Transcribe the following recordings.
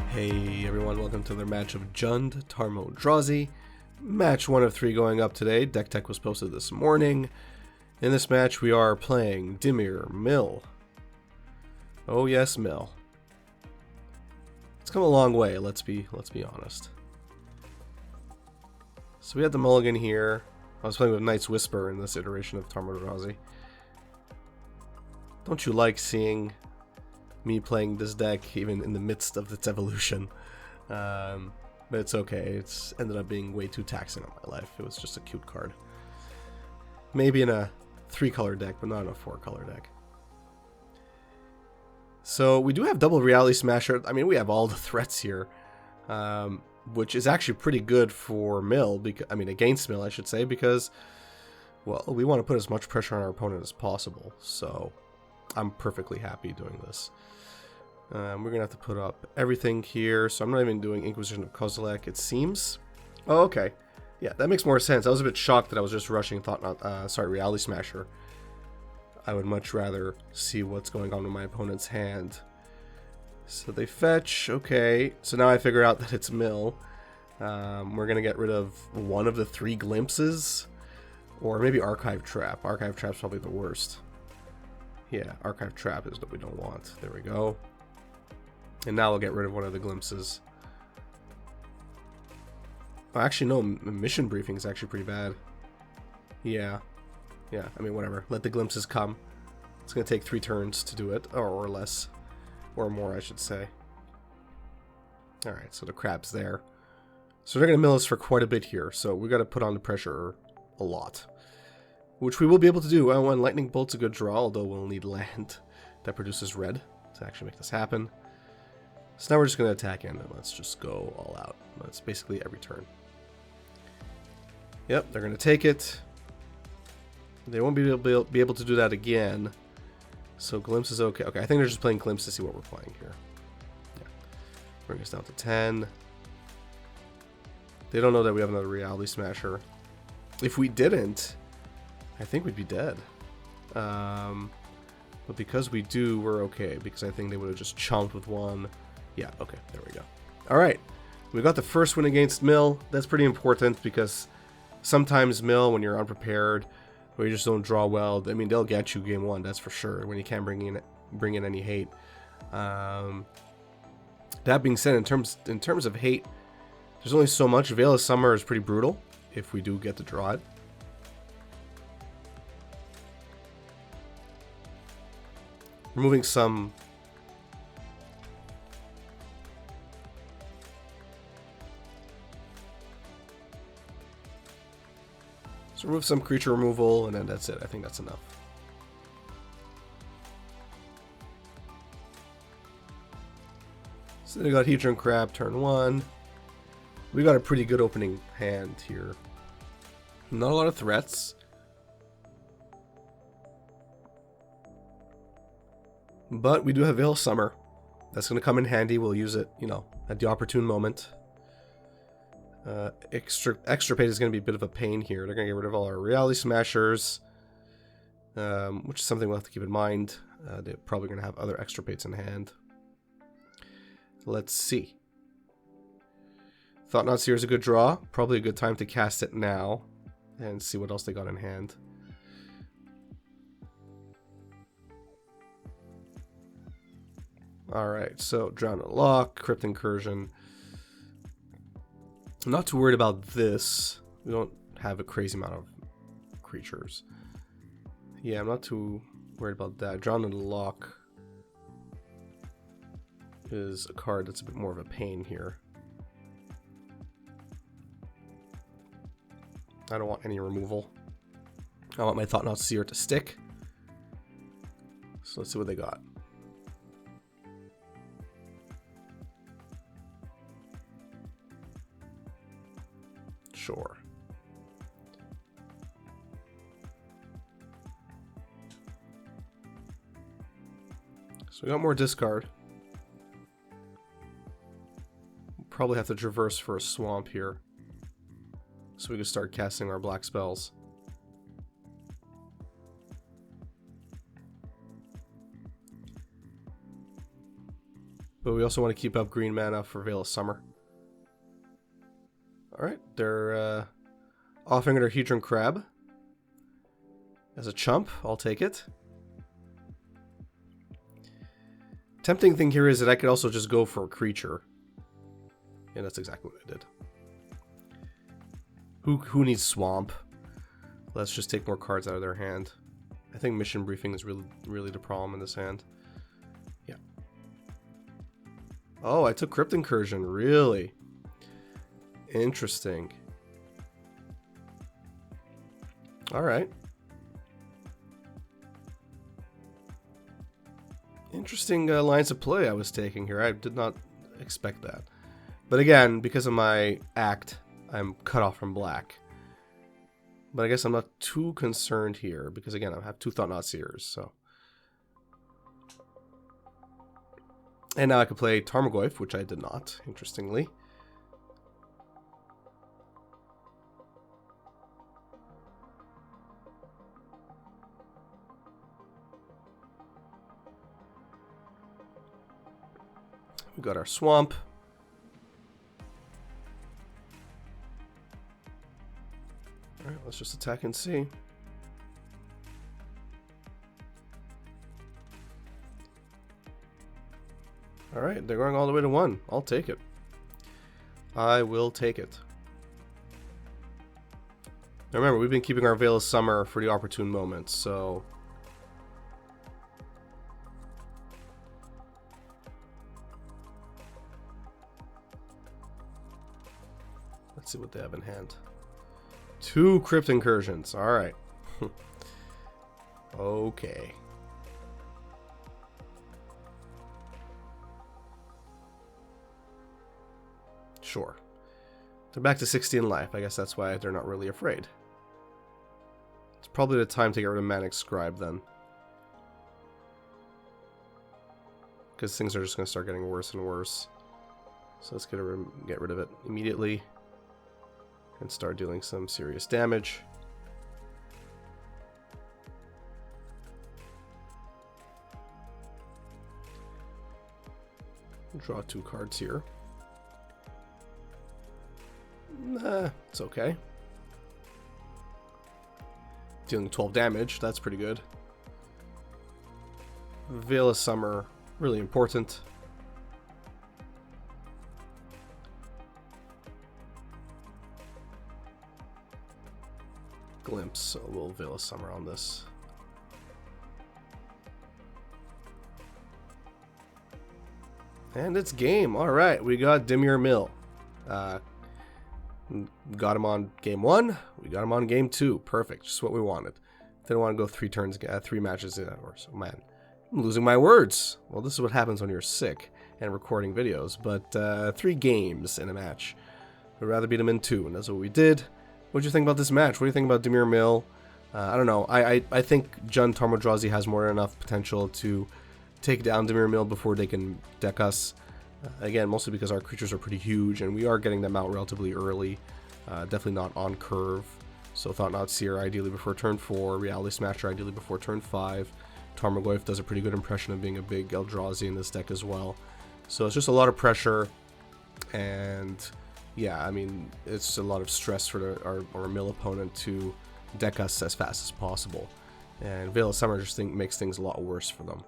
Hey everyone, welcome to another match of Jund Tarmodrazi. Match 1 of 3 going up today. Deck Tech was posted this morning. In this match we are playing Dimir, Mill. Oh yes, Mill. It's come a long way, let's be honest. So we had the mulligan here. I was playing with Knight's Whisper in this iteration of Tarmodrazi. Don't you like seeing me playing this deck even in the midst of its evolution? But it's okay. It's ended up being way too taxing on my life. It was just a cute card. Maybe in a 3-color deck, but not in a 4-color deck. So we do have double Reality Smasher. I mean, we have all the threats here, which is actually pretty good for Mill. Against Mill, I should say, because, well, we want to put as much pressure on our opponent as possible. So I'm perfectly happy doing this. We're going to have to put up everything here, so I'm not even doing Inquisition of Kozilek, it seems. Oh, okay. Yeah, that makes more sense. I was a bit shocked that I was just rushing Reality Smasher. I would much rather see what's going on with my opponent's hand. So they fetch, okay. So now I figure out that it's Mill. We're going to get rid of one of the 3 glimpses, or maybe Archive Trap. Archive Trap's probably the worst. Yeah, Archive Trap is what we don't want. There we go. And now we'll get rid of one of the glimpses. Oh, actually, no. Mission Briefing is actually pretty bad. Yeah. Yeah, I mean, whatever. Let the glimpses come. It's going to take 3 turns to do it. Or less. Or more, I should say. Alright, so the crab's there. So they're going to mill us for quite a bit here. So we got to put on the pressure a lot. Which we will be able to do. When Lightning Bolt's a good draw, although we'll need land that produces red to actually make this happen. So now we're just going to attack in, and let's just go all out. That's basically every turn. Yep, they're going to take it. They won't be able to do that again. So Glimpse is okay. Okay, I think they're just playing Glimpse to see what we're playing here. Yeah. Bring us down to 10. They don't know that we have another Reality Smasher. If we didn't, I think we'd be dead. But because we do, we're okay. Because I think they would have just chomped with 1. Yeah, okay, there we go. Alright, we got the first win against Mill. That's pretty important because sometimes Mill, when you're unprepared, or you just don't draw well, I mean, they'll get you game 1, that's for sure, when you can't bring in any hate. That being said, in terms of hate, there's only so much. Veil of Summer is pretty brutal if we do get to draw it. Removing some... So remove some creature removal, and then that's it. I think that's enough. So they got Hedron Crab turn 1. We got a pretty good opening hand here. Not a lot of threats. But we do have Veil Summer. That's going to come in handy. We'll use it, at the opportune moment. Extirpate is going to be a bit of a pain here. They're going to get rid of all our Reality Smashers, which is something we'll have to keep in mind. They're probably going to have other Extirpates in hand. Let's see. Thought-Knot Seer is a good draw. Probably a good time to cast it now and see what else they got in hand. Alright, so Drown and Lock, Crypt Incursion. I'm not too worried about this. We don't have a crazy amount of creatures. Yeah, I'm not too worried about that. Drown and Lock is a card that's a bit more of a pain here. I don't want any removal. I want my Thought-Knot Seer to stick. So let's see what they got. Sure. So we got more discard. We'll probably have to traverse for a swamp here, so we can start casting our black spells. But we also want to keep up green mana for Veil of Summer. Alright, they're offering their Hedron Crab. As a chump, I'll take it. Tempting thing here is that I could also just go for a creature. And that's exactly what I did. Who needs Swamp? Let's just take more cards out of their hand. I think Mission Briefing is really the problem in this hand. Yeah. Oh, I took Crypt Incursion. Really? Interesting. Alright. Interesting lines of play I was taking here. I did not expect that. But again, because of my act, I'm cut off from black. But I guess I'm not too concerned here, because again, I have 2 Thought-Knot Seers, so. And now I can play Tarmogoyf, which I did not, interestingly. We got our Swamp. Alright, let's just attack and see. Alright, they're going all the way to 1. I'll take it. I will take it. Now remember, we've been keeping our Veil of Summer for the opportune moments, so... Let's see what they have in hand. 2 Crypt Incursions. Alright. Okay. Sure. They're back to 60 in life. I guess that's why they're not really afraid. It's probably the time to get rid of Manic Scribe then. Because things are just going to start getting worse and worse. So let's get rid of it immediately. And start dealing some serious damage. Draw 2 cards here. Nah, it's okay. Dealing 12 damage, that's pretty good. Veil of Summer, really important. Glimpse, a little Veil of Summer on this. And it's game. Alright, we got Dimir Mill. Got him on game 1. We got him on game 2. Perfect. Just what we wanted. Didn't want to go 3 matches or so. Man, I'm losing my words. Well, this is what happens when you're sick and recording videos. But 3 games in a match. We'd rather beat him in 2, and that's what we did. What do you think about this match? What do you think about Dimir Mill? I don't know. I think Jund Tarmodrazi has more than enough potential to take down Dimir Mill before they can deck us. Again, mostly because our creatures are pretty huge, and we are getting them out relatively early. Definitely not on curve. So Thought-Knot Seer ideally before turn 4, Reality Smasher ideally before turn 5. Tarmogoyf does a pretty good impression of being a big Eldrazi in this deck as well. So it's just a lot of pressure, and yeah, I mean, it's a lot of stress for our mill opponent to deck us as fast as possible. And Veil of Summer just makes things a lot worse for them.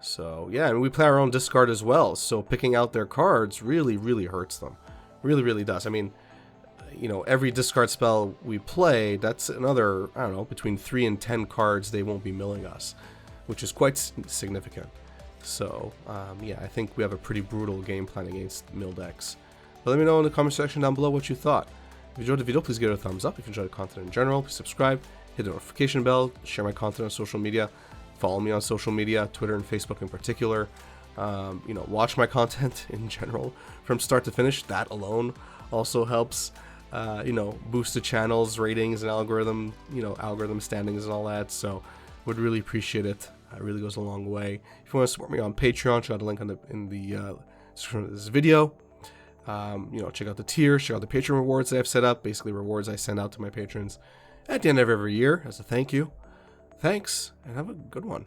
So yeah, and we play our own discard as well, so picking out their cards really, really hurts them. Really, really does. I mean, you know, every discard spell we play, that's another, I don't know, between 3 and 10 cards they won't be milling us, which is quite significant. So yeah, I think we have a pretty brutal game plan against mill decks. But let me know in the comment section down below what you thought. If you enjoyed the video, please give it a thumbs up. If you enjoyed the content in general, please subscribe, hit the notification bell, share my content on social media. Follow me on social media, Twitter and Facebook in particular. You know, watch my content in general from start to finish. That alone also helps, you know, boost the channel's ratings and algorithm standings and all that. So, would really appreciate it. It really goes a long way. If you want to support me on Patreon, check out the link in the description of this video. You know, check out the tiers, check out the Patreon rewards that I've set up. Basically, rewards I send out to my patrons at the end of every year as a thank you. Thanks, and have a good one.